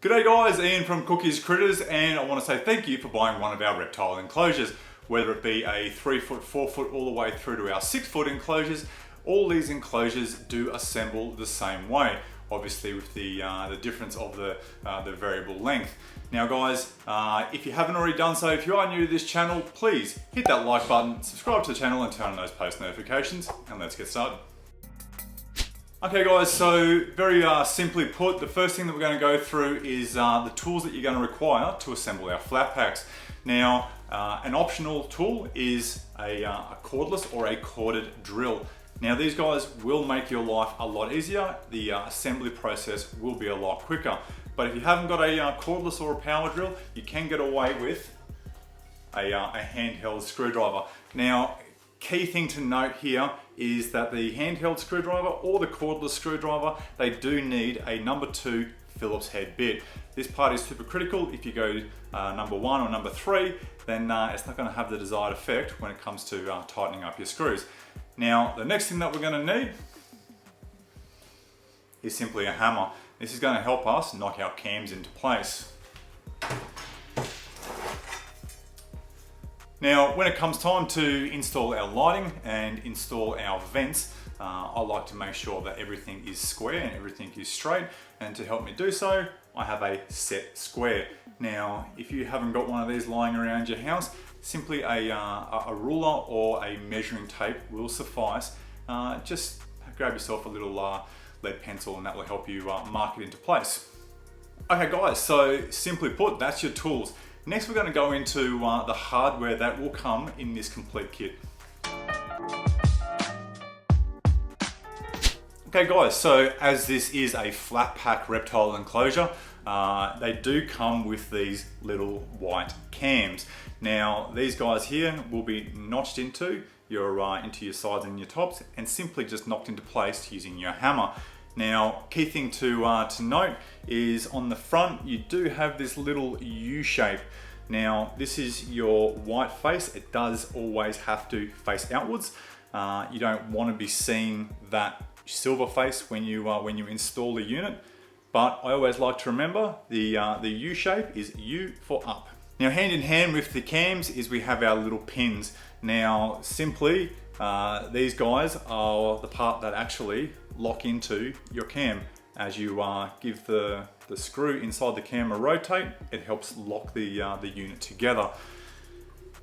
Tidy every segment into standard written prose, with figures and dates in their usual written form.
G'day guys, Ian from Cookie's Critters, and I want to say thank you for buying one of our reptile enclosures. Whether it be a 3 foot, 4 foot, all the way through to our 6 foot enclosures, all these enclosures do assemble the same way. Obviously with the difference of the variable length. Now guys, if you haven't already done so, if you are new to this channel, please hit that like button, subscribe to the channel and turn on those post notifications, and let's get started. Okay guys, so very simply put, the first thing that we're going to go through is the tools that you're going to require to assemble our flat packs. Now, an optional tool is a cordless or a corded drill. Now these guys will make your life a lot easier. The assembly process will be a lot quicker. But if you haven't got a cordless or a power drill, you can get away with a handheld screwdriver. Now, key thing to note here is that the handheld screwdriver or the cordless screwdriver, they do need a number 2 Phillips head bit. This part is super critical. If you go number 1 or number 3, then it's not going to have the desired effect when it comes to tightening up your screws. Now, the next thing that we're going to need is simply a hammer. This is going to help us knock our cams into place. Now, when it comes time to install our lighting and install our vents, I like to make sure that everything is square and everything is straight. And to help me do so, I have a set square. Now, if you haven't got one of these lying around your house, simply a ruler or a measuring tape will suffice. Just grab yourself a little lead pencil and that will help you mark it into place. Okay guys, so simply put, that's your tools. Next we're going to go into the hardware that will come in this complete kit. Okay guys, so as this is a flat pack reptile enclosure, they do come with these little white cams. Now these guys here will be notched into your sides and your tops and simply just knocked into place using your hammer. Now, key thing to note is on the front, you do have this little U shape. Now, this is your white face. It does always have to face outwards. You don't want to be seeing that silver face when you install the unit. But I always like to remember the U shape is U for up. Now, hand in hand with the cams is we have our little pins. Now, simply, these guys are the part that actually lock into your cam. As you give the screw inside the cam a rotate, it helps lock the unit together.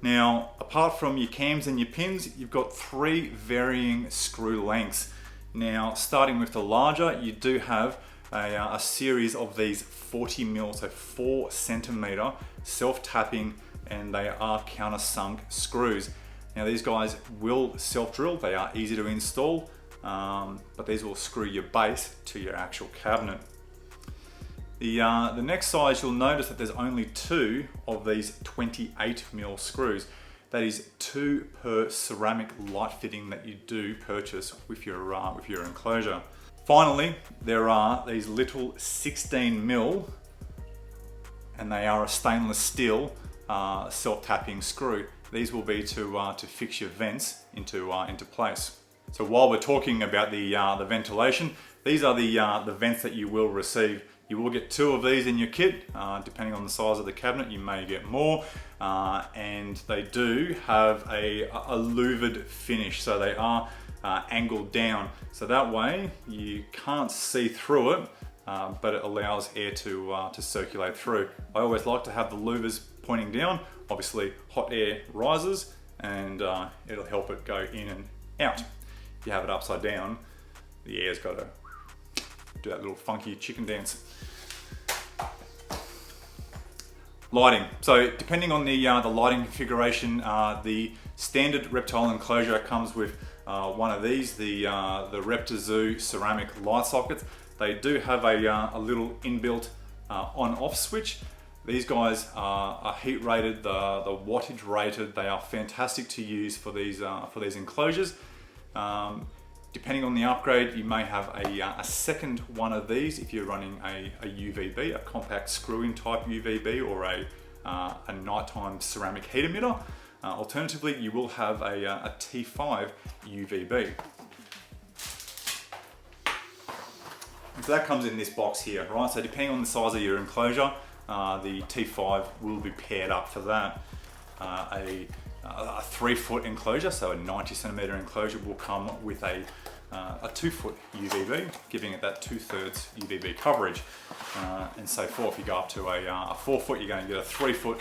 Now, apart from your cams and your pins, you've got 3 varying screw lengths. Now, starting with the larger, you do have a series of these 40 mil, so 4 centimeter self-tapping, and they are countersunk screws. Now these guys will self-drill, they are easy to install, but these will screw your base to your actual cabinet. The next size, you'll notice that there's only 2 of these 28 mil screws. That is 2 per ceramic light fitting that you do purchase with your enclosure. Finally, there are these little 16 mil, and they are a stainless steel self-tapping screw. These will be to fix your vents into place. So while we're talking about the ventilation, these are the vents that you will receive. You will get 2 of these in your kit. Depending on the size of the cabinet, you may get more. And they do have a louvered finish, so they are angled down. So that way you can't see through it, but it allows air to circulate through. I always like to have the louvers pointing down. Obviously hot air rises and it'll help it go in and out. If you have it upside down, the air's got to do that little funky chicken dance. Lighting. So depending on the lighting configuration, the standard reptile enclosure comes with one of these, the Reptile ceramic light sockets. They do have a little inbuilt on-off switch. These guys are heat rated, the wattage rated. They are fantastic to use for these enclosures. Depending on the upgrade, you may have a second one of these if you're running a UVB, a compact screw-in type UVB, or a nighttime ceramic heat emitter. Alternatively, you will have a T5 UVB. So that comes in this box here, right? So depending on the size of your enclosure, the T5 will be paired up for that. A 3-foot enclosure, so a 90 centimeter enclosure, will come with a 2-foot UVB, giving it that 2/3 UVB coverage, and so forth. If you go up to a 4-foot, you're going to get a 3-foot,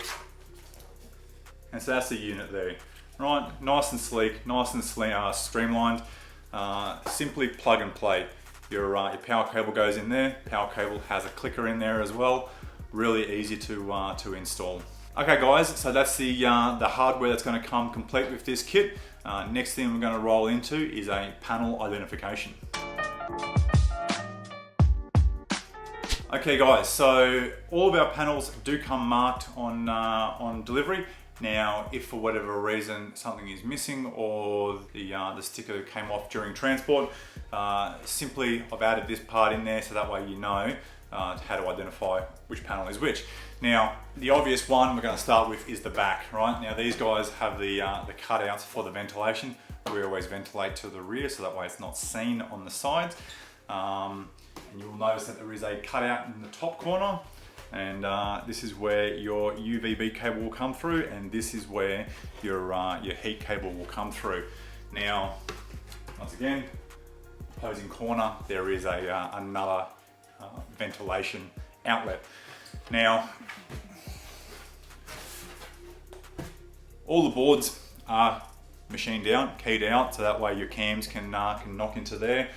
and so that's the unit there, right? Nice and sleek, nice and streamlined. Simply plug and play. Your power cable goes in there. Power cable has a clicker in there as well. Really easy to install. Okay guys, so that's the hardware that's going to come complete with this kit. Next thing we're going to roll into is a panel identification. Okay guys, so all of our panels do come marked on delivery. Now, if for whatever reason something is missing or the sticker came off during transport, simply I've added this part in there so that way you know how to identify which panel is which. Now, the obvious one we're going to start with is the back, right? Now, these guys have the cutouts for the ventilation. We always ventilate to the rear so that way it's not seen on the sides. And you will notice that there is a cutout in the top corner, and this is where your UVB cable will come through, and this is where your heat cable will come through. Now, once again, opposing corner, there is another ventilation outlet. Now, all the boards are machined out, keyed out, so that way your cams can knock into there.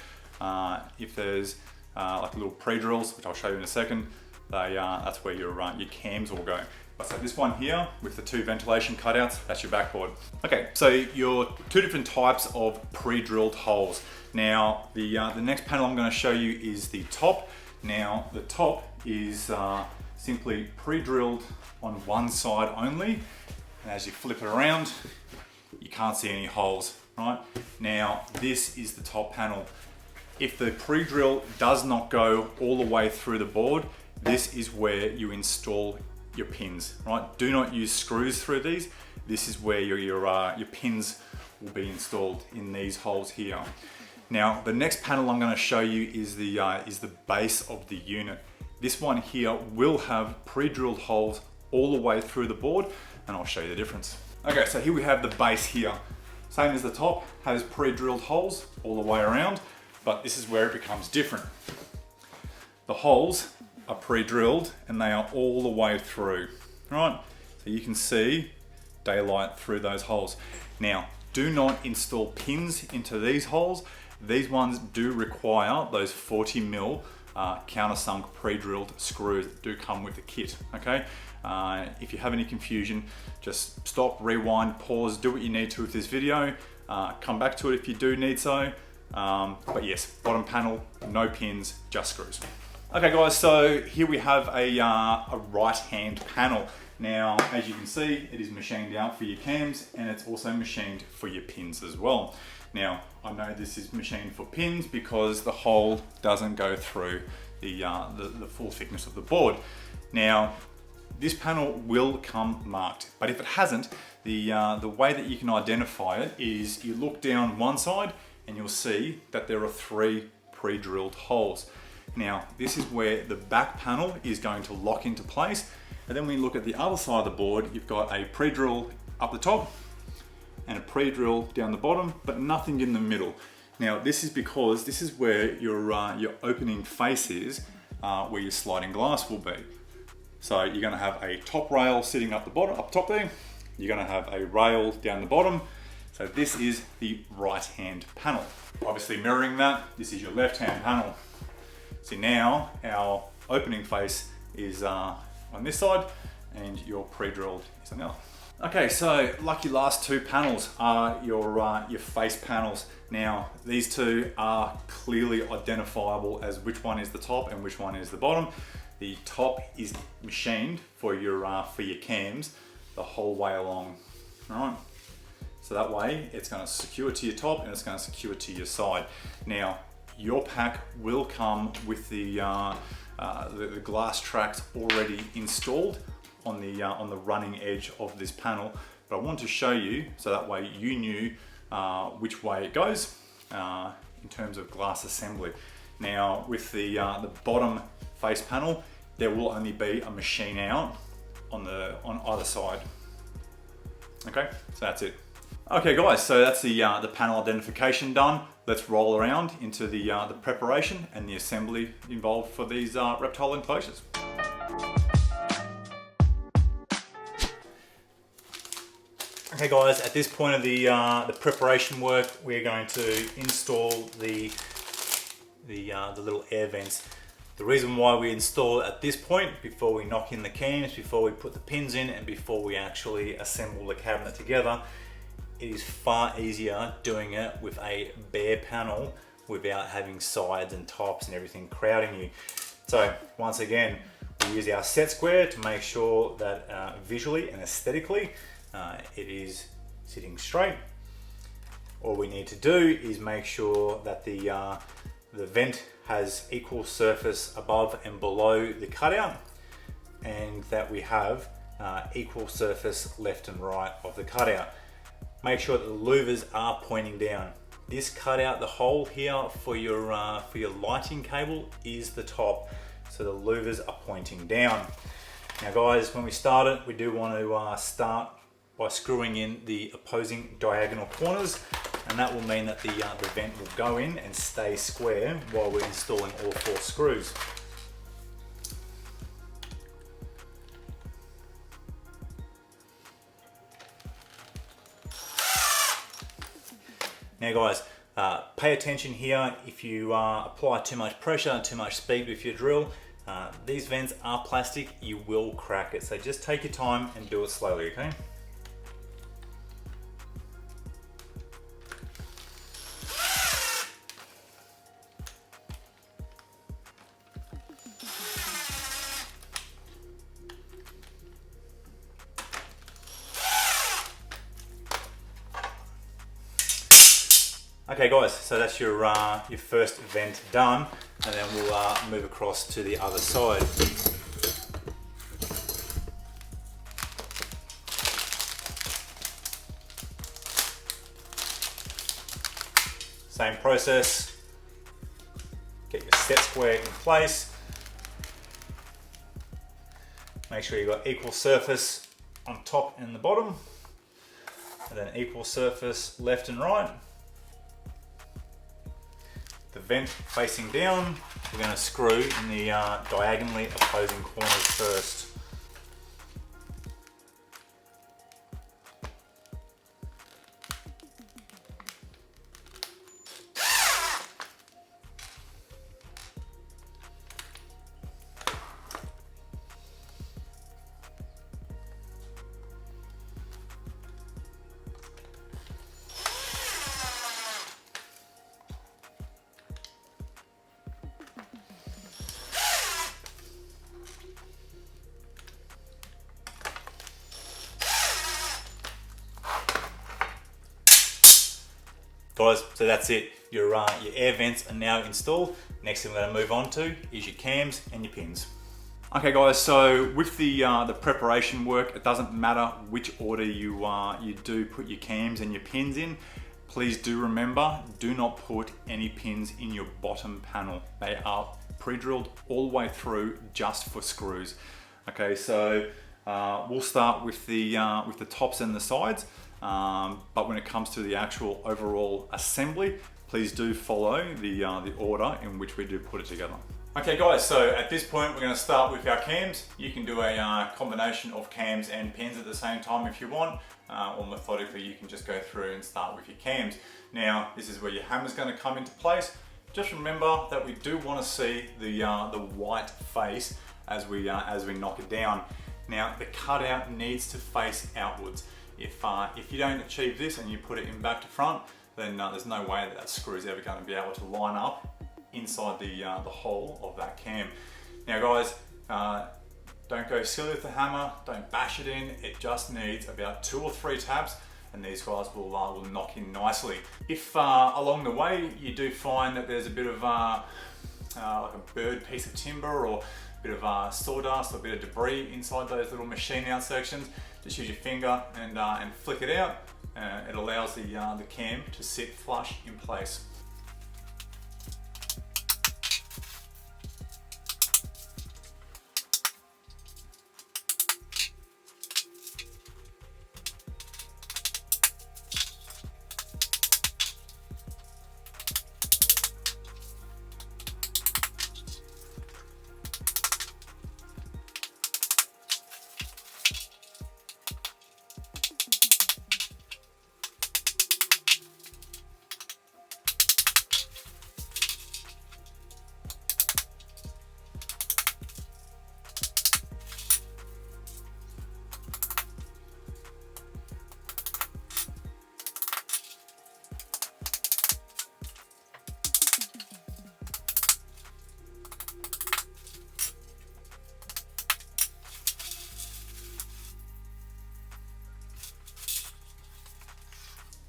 If there's like little pre-drills, which I'll show you in a second, that's where your cams will go. So this one here with the 2 ventilation cutouts, that's your backboard. Okay, so your 2 different types of pre-drilled holes. Now, the next panel I'm going to show you is the top. Now, the top is simply pre-drilled on one side only, and as you flip it around, you can't see any holes, right? Now, this is the top panel. If the pre-drill does not go all the way through the board, this is where you install your pins, right? Do not use screws through these. This is where your pins will be installed in these holes here. Now, the next panel I'm going to show you is the base of the unit. This one here will have pre-drilled holes all the way through the board, and I'll show you the difference. Okay, so here we have the base here. Same as the top, has pre-drilled holes all the way around, but this is where it becomes different. The holes are pre-drilled and they are all the way through, right? So you can see daylight through those holes. Now, do not install pins into these holes. These ones do require those 40mm countersunk pre-drilled screws that do come with the kit, okay? If you have any confusion, just stop, rewind, pause, do what you need to with this video. Come back to it if you do need so. But yes, bottom panel, no pins, just screws. Okay guys, so here we have a right-hand panel. Now, as you can see, it is machined out for your cams, and it's also machined for your pins as well. Now, I know this is machined for pins because the hole doesn't go through the full thickness of the board. Now, this panel will come marked, but if it hasn't, the way that you can identify it is you look down one side and you'll see that there are 3 pre-drilled holes. Now, this is where the back panel is going to lock into place. And then when you look at the other side of the board, you've got a pre-drill up the top and a pre-drill down the bottom, but nothing in the middle. Now, this is because this is where your opening face is, where your sliding glass will be. So you're going to have a top rail sitting up top there. You're going to have a rail down the bottom. So this is the right-hand panel. Obviously mirroring that, this is your left-hand panel. So now our opening face is on this side and your pre-drilled is on the other. Okay, so lucky last 2 panels are your face panels. Now, these 2 are clearly identifiable as which one is the top and which one is the bottom. The top is machined for your cams the whole way along, all right? So that way it's going to secure to your top and it's going to secure to your side. Now, your pack will come with the glass tracks already installed on the running edge of this panel, but I want to show you so that way you knew which way it goes in terms of glass assembly. Now with the bottom face panel, there will only be a machine out on either side. Okay, so that's it. Okay guys, so that's the panel identification done. Let's roll around into the preparation and the assembly involved for these reptile enclosures. Okay guys, at this point of the preparation work, we're going to install the little air vents. The reason why we install it at this point, before we knock in the cams, before we put the pins in, and before we actually assemble the cabinet together, it is far easier doing it with a bare panel without having sides and tops and everything crowding you. So once again, we use our set square to make sure that visually and aesthetically it is sitting straight. All we need to do is make sure that the vent has equal surface above and below the cutout, and that we have equal surface left and right of the cutout. Make sure that the louvers are pointing down. This cutout, the hole here for your lighting cable, is the top, so the louvers are pointing down. Now guys, when we start it, we do want to start by screwing in the opposing diagonal corners, and that will mean that the vent will go in and stay square while we're installing all 4 screws. Now guys, pay attention here. If you apply too much pressure and too much speed with your drill, these vents are plastic, you will crack it. So just take your time and do it slowly, okay? Okay guys, so that's your first vent done, and then we'll move across to the other side. Same process, get your set square in place, make sure you've got equal surface on top and the bottom, and then equal surface left and right. The vent facing down, we're going to screw in the diagonally opposing corners first. Guys, so that's it. Your air vents are now installed. Next thing we're going to move on to is your cams and your pins. Okay guys, so with the preparation work, it doesn't matter which order you do put your cams and your pins in. Please do remember, do not put any pins in your bottom panel. They are pre-drilled all the way through just for screws. Okay, so we'll start with the tops and the sides. But when it comes to the actual overall assembly, please do follow the order in which we do put it together. Okay guys, so at this point we're going to start with our cams. You can do a combination of cams and pins at the same time if you want, or methodically you can just go through and start with your cams. Now this is where your hammer's going to come into place. Just remember that we do want to see the white face as we knock it down. Now the cutout needs to face outwards. If you don't achieve this and you put it in back to front, then there's no way that screw is ever going to be able to line up inside the hole of that cam. Now guys, don't go silly with the hammer, don't bash it in, it just needs about 2 or 3 taps and these guys will knock in nicely. If along the way you do find that there's a bit of like a bird piece of timber or a bit of sawdust or a bit of debris inside those little machine out sections, just use your finger and flick it out. It allows the cam to sit flush in place.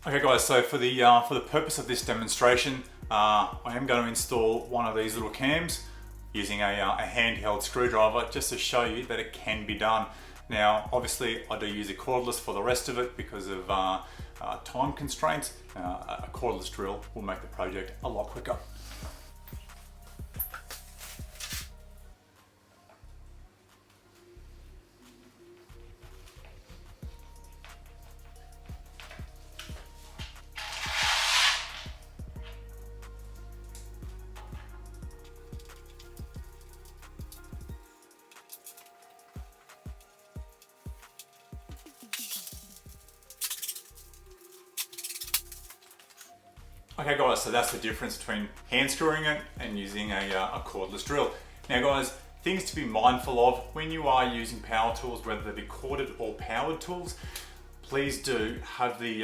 Okay guys, so for the purpose of this demonstration, I am going to install one of these little cams using a handheld screwdriver just to show you that it can be done. Now obviously I do use a cordless for the rest of it because of time constraints. A cordless drill will make the project a lot quicker. Okay guys, so that's the difference between hand screwing it and using a cordless drill. Now guys, things to be mindful of when you are using power tools, whether they be corded or powered tools, please do have the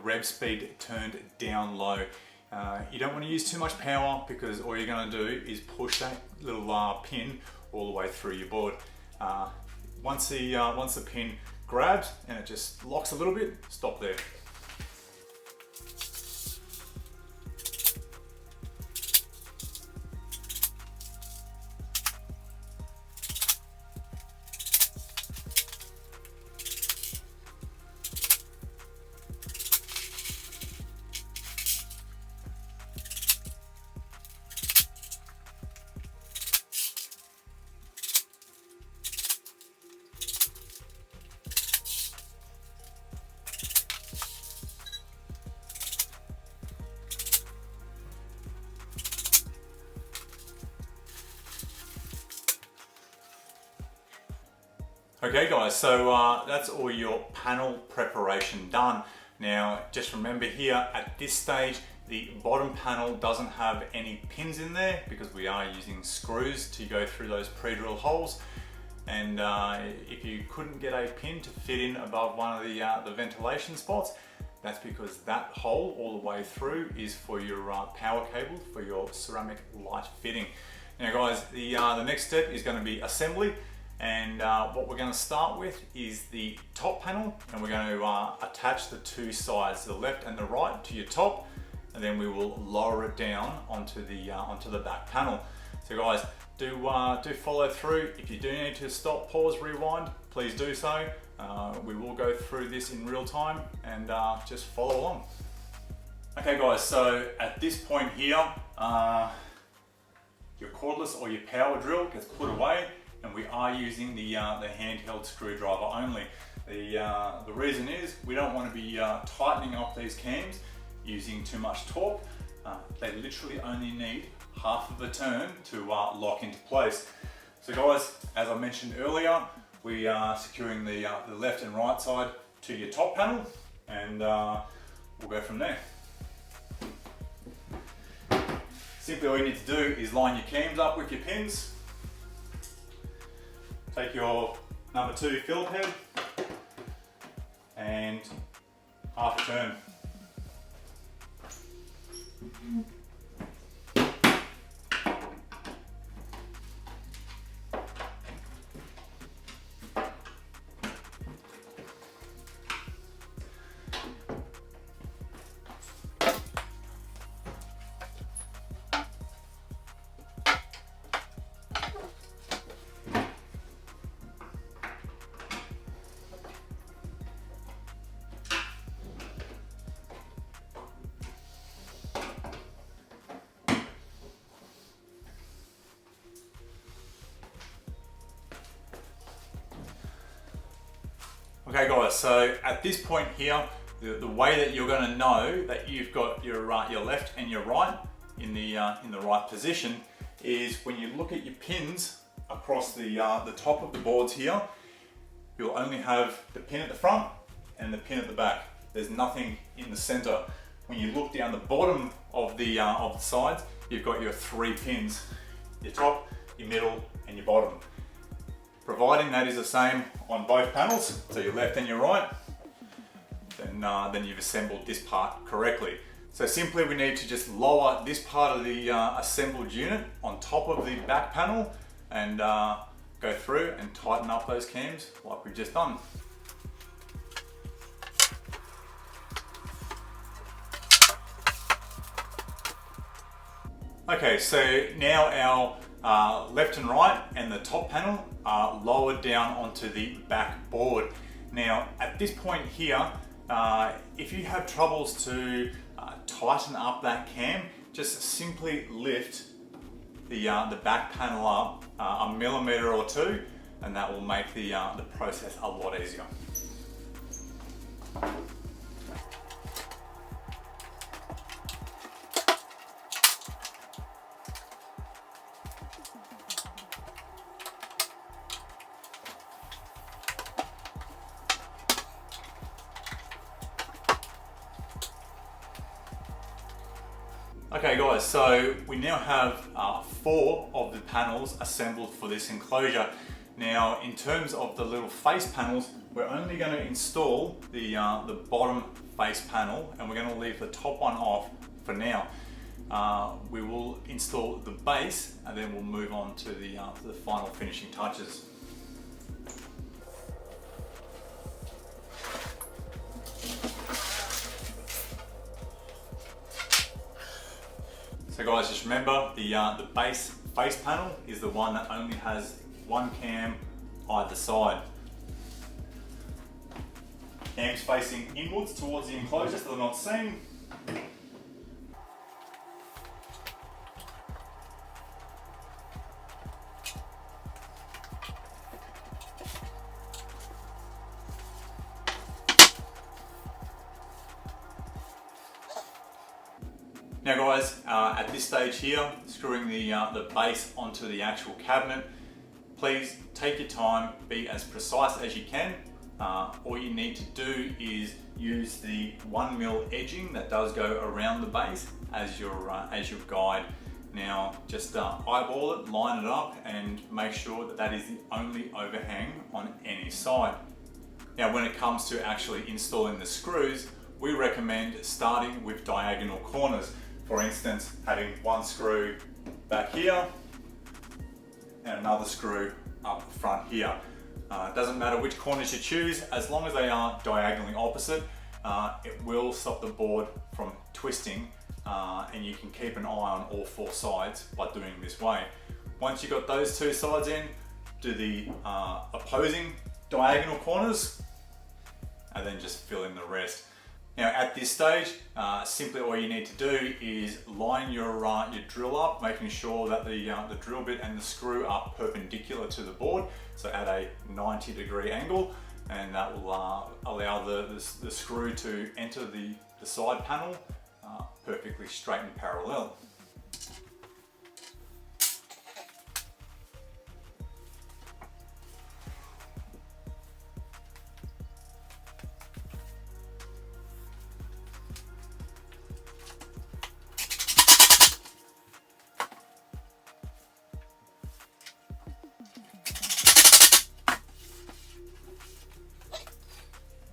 rev speed turned down low. You don't want to use too much power because all you're going to do is push that little pin all the way through your board. Once the pin grabs and it just locks a little bit, stop there. Okay guys, so that's all your panel preparation done. Now just remember here at this stage the bottom panel doesn't have any pins in there because we are using screws to go through those pre-drilled holes, and if you couldn't get a pin to fit in above one of the ventilation spots, that's because that hole all the way through is for your power cable for your ceramic light fitting. Now guys, the next step is going to be assembly. And what we're going to start with is the top panel, and we're going to attach the two sides, the left and the right, to your top, and then we will lower it down onto the back panel. So guys, do follow through. If you do need to stop, pause, rewind, please do so. We will go through this in real time, and just follow along. Okay guys, so at this point here, your cordless or your power drill gets put away, and we are using the handheld screwdriver only. The reason is we don't want to be tightening up these cams using too much torque. They literally only need half of a turn to lock into place. So guys, as I mentioned earlier, we are securing the left and right side to your top panel, and we'll go from there. Simply all you need to do is line your cams up with your pins. Take your number 2 Phillip head and half a turn. Okay guys, so at this point here, the way that you're going to know that you've got your left and your right in the right position is when you look at your pins across the top of the boards here. You'll only have the pin at the front and the pin at the back. There's nothing in the center. When you look down the bottom of the sides, you've got your 3 pins: your top, your middle, and your bottom. Providing that is the same on both panels, so your left and your right, then you've assembled this part correctly. So simply we need to just lower this part of the assembled unit on top of the back panel and go through and tighten up those cams like we've just done. Okay, so now our left and right and the top panel are lowered down onto the back board. Now at this point here, if you have troubles to tighten up that cam, just simply lift the back panel up a millimeter or two, and that will make the process a lot easier. Okay guys, so we now have 4 of the panels assembled for this enclosure. Now in terms of the little face panels, we're only going to install the bottom face panel, and we're going to leave the top one off for now. We will install the base, and then we'll move on to the final finishing touches. So guys, just remember the base face panel is the one that only has one cam either side. Cams facing inwards towards the enclosure so they're not seen. Now guys, at this stage here, screwing the base onto the actual cabinet, please take your time, be as precise as you can. All you need to do is use the 1mm edging that does go around the base as your guide. Now just eyeball it, line it up, and make sure that that is the only overhang on any side. Now when it comes to actually installing the screws, we recommend starting with diagonal corners. For instance, having one screw back here and another screw up front here. It doesn't matter which corners you choose, as long as they are diagonally opposite, it will stop the board from twisting, and you can keep an eye on all 4 sides by doing this way. Once you've got those 2 sides in, do the opposing diagonal corners, and then just fill in the rest. Now at this stage, simply all you need to do is line your drill up, making sure that the drill bit and the screw are perpendicular to the board, so at a 90-degree angle, and that will allow the screw to enter the side panel perfectly straight and parallel.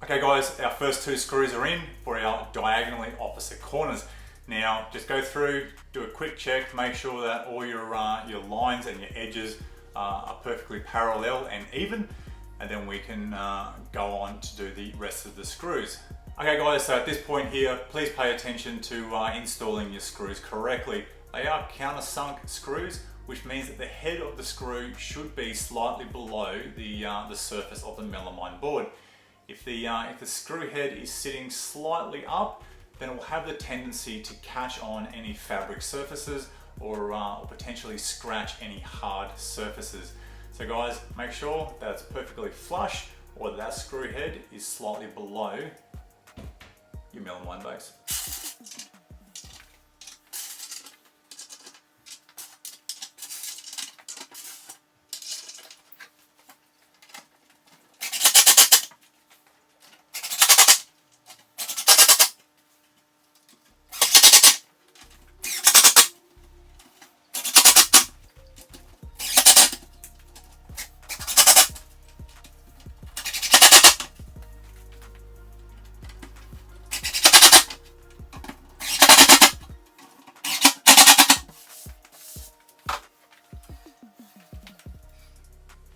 Okay guys, our first 2 screws are in for our diagonally opposite corners. Now just go through, do a quick check, make sure that all your lines and your edges are perfectly parallel and even, and then we can go on to do the rest of the screws. Okay guys, so at this point here, please pay attention to installing your screws correctly. They are countersunk screws, which means that the head of the screw should be slightly below the surface of the melamine board. If the screw head is sitting slightly up, then it will have the tendency to catch on any fabric surfaces or potentially scratch any hard surfaces. So guys, make sure that it's perfectly flush, or that screw head is slightly below your melamine base.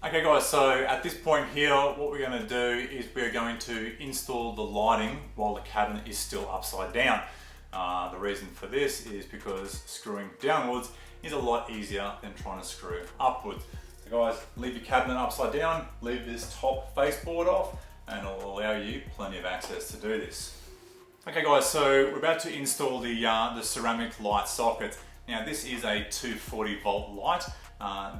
Okay guys, so at this point here, what we're going to do is we're going to install the lighting while the cabinet is still upside down. The reason for this is because screwing downwards is a lot easier than trying to screw upwards. So guys, leave your cabinet upside down, leave this top baseboard off, and it'll allow you plenty of access to do this. Okay guys, so we're about to install the ceramic light socket. Now this is a 240 volt light,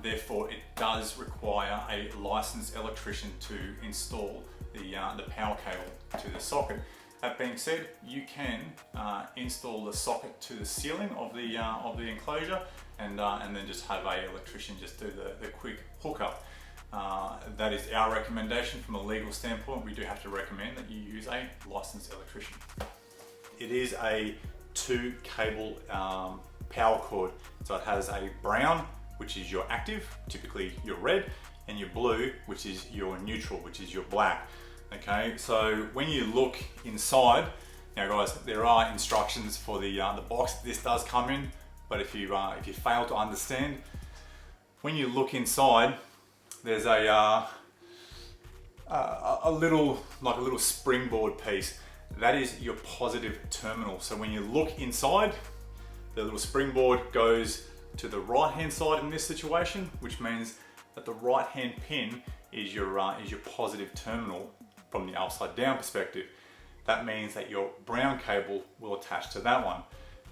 therefore it does require a licensed electrician to install the power cable to the socket. That being said, you can install the socket to the ceiling of the enclosure and then just have an electrician just do the quick hookup. That is our recommendation from a legal standpoint. We do have to recommend that you use a licensed electrician. It is a 2 cable power cord. So it has a brown, which is your active, typically your red, and your blue, which is your neutral, which is your black. Okay, so when you look inside, now guys, there are instructions for the box this does come in, but if you fail to understand, when you look inside, there's a little springboard piece. That is your positive terminal. So when you look inside, the little springboard goes to the right hand side in this situation, which means that the right hand pin is your positive terminal from the upside down perspective. That means that your brown cable will attach to that one,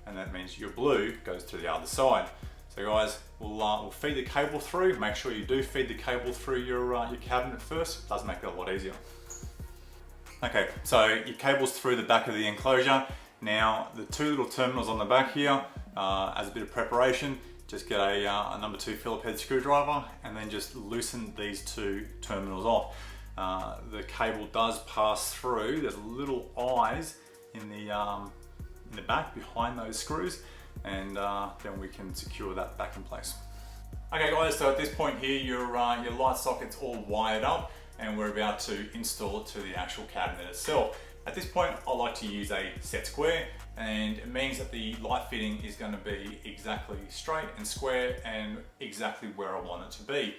and that means your blue goes to the other side. So guys, we'll feed the cable through. Make sure you do feed the cable through your cabinet first. It does make it a lot easier. Okay, so your cable's through the back of the enclosure. Now the 2 little terminals on the back here, as a bit of preparation, just get a number 2 Phillip head screwdriver and then just loosen these 2 terminals off. The cable does pass through. There's little eyes in the back behind those screws, and then we can secure that back in place. Okay guys, so at this point here, your light socket's all wired up, and we're about to install it to the actual cabinet itself. At this point, I like to use a set square, and it means that the light fitting is going to be exactly straight and square and exactly where I want it to be.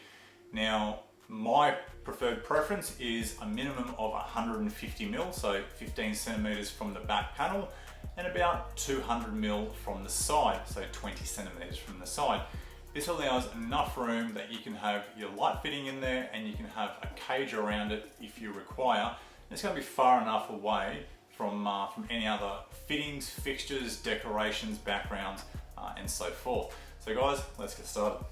Now, my preferred preference is a minimum of 150 mil, so 15 centimeters from the back panel, and about 200 mil from the side, so 20 centimeters from the side. This allows enough room that you can have your light fitting in there, and you can have a cage around it if you require. And it's going to be far enough away from any other fittings, fixtures, decorations, backgrounds, and so forth. So guys, let's get started.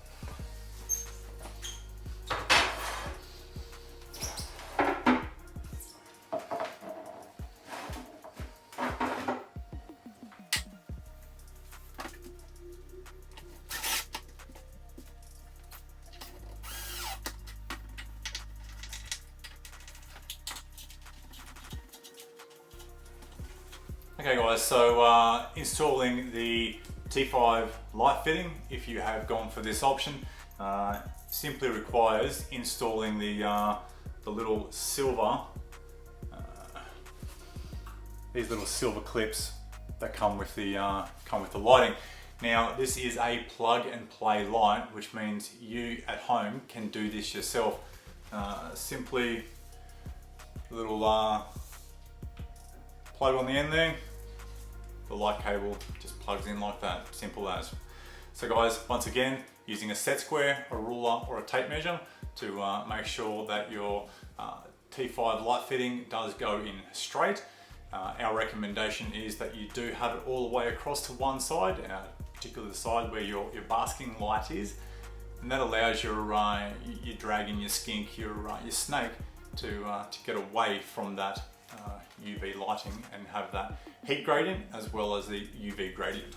Okay guys, so installing the T5 light fitting, if you have gone for this option, simply requires installing the little silver, these little silver clips that come with the lighting. Now this is a plug and play light, which means you at home can do this yourself. Simply a little plug on the end there. The light cable just plugs in like that, simple as. So guys, once again, using a set square, a ruler or a tape measure to make sure that your T5 light fitting does go in straight. Our recommendation is that you do have it all the way across to one side, particularly the side where your basking light is, and that allows your dragon, your skink, your snake to get away from that UV lighting and have that heat gradient as well as the UV gradient.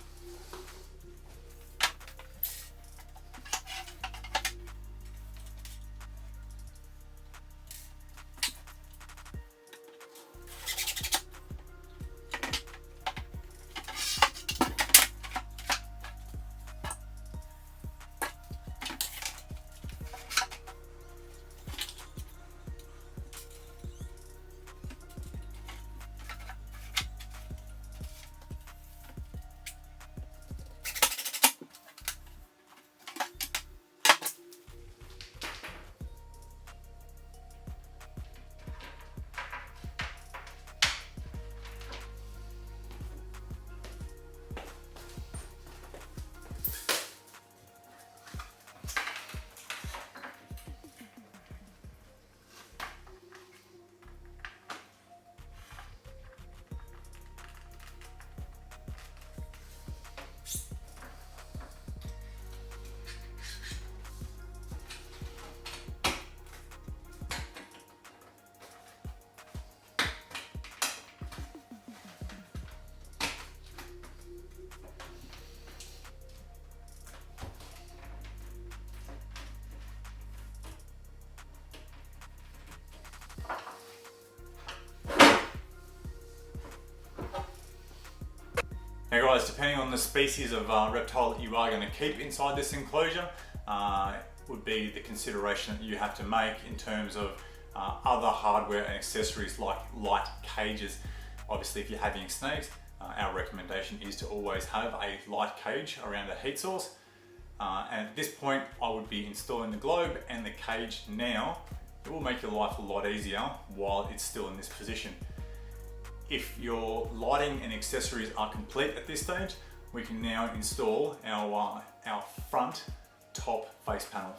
guys, depending on the species of reptile that you are going to keep inside this enclosure, would be the consideration that you have to make in terms of other hardware and accessories like light cages. Obviously, if you're having snakes, our recommendation is to always have a light cage around the heat source. And at this point, I would be installing the globe and the cage now. It will make your life a lot easier while it's still in this position. If your lighting and accessories are complete at this stage, we can now install our front top face panel.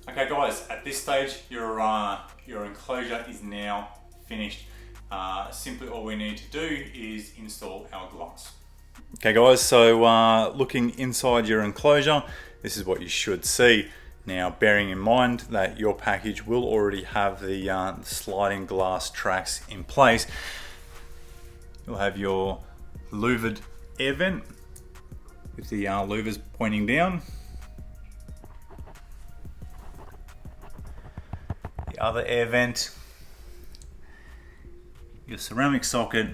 Okay guys, at this stage your enclosure is now finished. Simply all we need to do is install our glass. Okay guys, so looking inside your enclosure, this is what you should see. Now bearing in mind that your package will already have the sliding glass tracks in place, you'll have your louvered air vent with the louvers pointing down. The other air vent, your ceramic socket,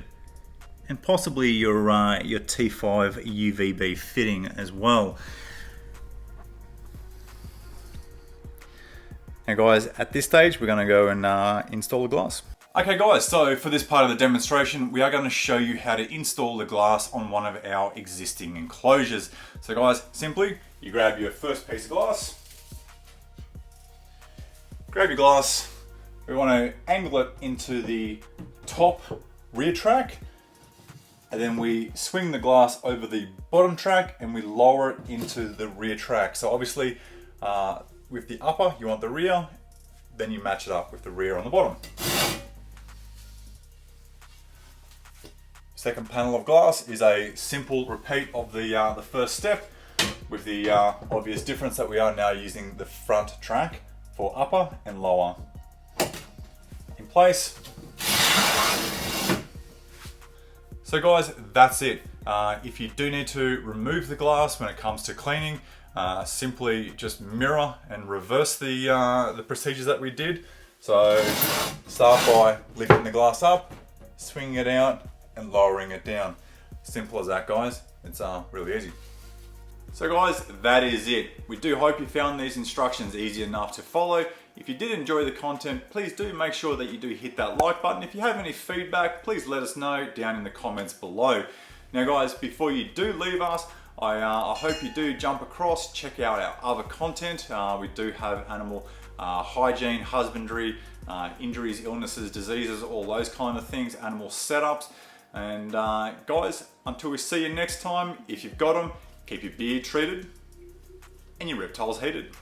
and possibly your T5 UVB fitting as well. Now guys, at this stage we're going to go and install the glass. Okay guys, so for this part of the demonstration we are going to show you how to install the glass on one of our existing enclosures. So guys, simply you grab your first piece of glass, grab your glass, we want to angle it into the top rear track, and then we swing the glass over the bottom track and we lower it into the rear track. So obviously with the upper you want the rear, then you match it up with the rear on the bottom. Second panel of glass is a simple repeat of the first step, with the obvious difference that we are now using the front track for upper and lower. In place. So guys, that's it. If you do need to remove the glass when it comes to cleaning, simply just mirror and reverse the procedures that we did. So start by lifting the glass up, swinging it out and lowering it down. Simple as that guys, it's really easy. So guys, that is it. We do hope you found these instructions easy enough to follow. If you did enjoy the content, please do make sure that you do hit that like button. If you have any feedback, please let us know down in the comments below. Now guys, before you do leave us, I hope you do jump across, check out our other content. We do have animal hygiene, husbandry, injuries, illnesses, diseases, all those kind of things, animal setups. And guys, until we see you next time, if you've got them, keep your beard treated and your reptiles heated.